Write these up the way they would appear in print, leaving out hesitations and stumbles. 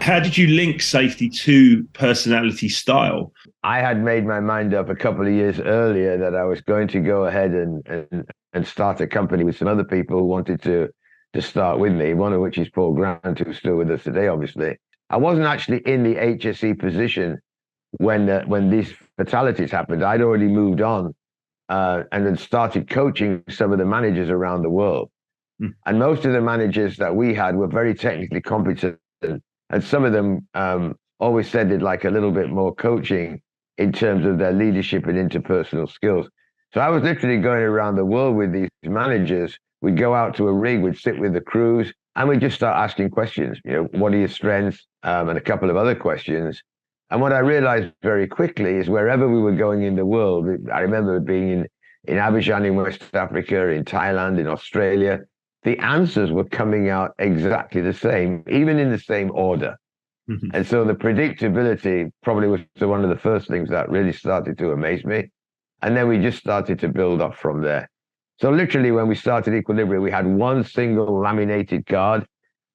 How did you link safety to personality style? I had made my mind up a couple of years earlier that I was going to go ahead and start a company with some other people who wanted to start with me, one of which is Paul Grant, who's still with us today, obviously. I wasn't actually in the HSE position when these fatalities happened. I'd already moved on and had started coaching some of the managers around the world. And most of the managers that we had were very technically competent, and some of them always said they'd like a little bit more coaching in terms of their leadership and interpersonal skills. So I was literally going around the world with these managers. We'd go out to a rig, we'd sit with the crews, and we'd just start asking questions. What are your strengths? And a couple of other questions. And what I realized very quickly is wherever we were going in the world, I remember being in Abidjan in West Africa, in Thailand, in Australia, the answers were coming out exactly the same, even in the same order. Mm-hmm. And so the predictability probably was one of the first things that really started to amaze me. And then we just started to build up from there. So literally when we started Equilibrium, we had one single laminated card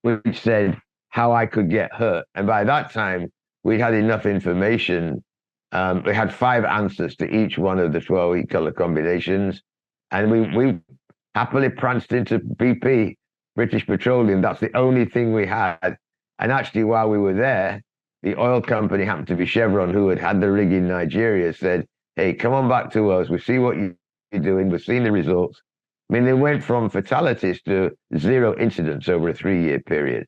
which said how I could get hurt. And by that time, we'd had enough information. We had 5 answers to each one of the 12 color combinations. And we happily pranced into BP, British Petroleum. That's the only thing we had. And actually, while we were there, the oil company happened to be Chevron, who had the rig in Nigeria, said, hey, come on back to us. We see what you're doing. We've seen the results. I mean, they went from fatalities to 0 incidents over a 3-year period.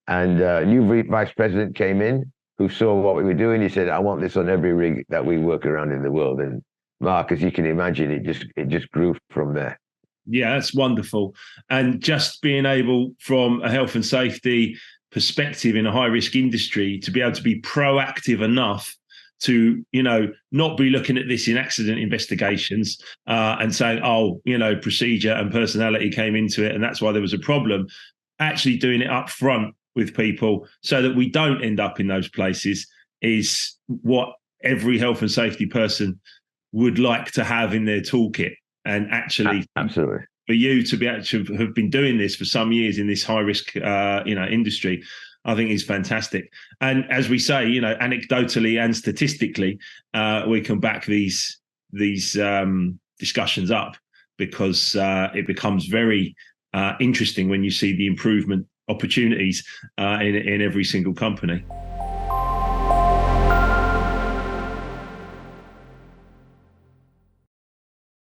And a new vice president came in who saw what we were doing. He said, I want this on every rig that we work around in the world. And Mark, as you can imagine, it just grew from there. Yeah, that's wonderful. And just being able, from a health and safety perspective in a high-risk industry, to be able to be proactive enough to, not be looking at this in accident investigations and saying, procedure and personality came into it, and that's why there was a problem. Actually doing it up front with people so that we don't end up in those places is what every health and safety person would like to have in their toolkit. And actually, absolutely, for you to be able to have been doing this for some years in this high risk, industry, I think is fantastic. And as we say, anecdotally and statistically, we can back these discussions up, because it becomes very interesting when you see the improvement opportunities in every single company.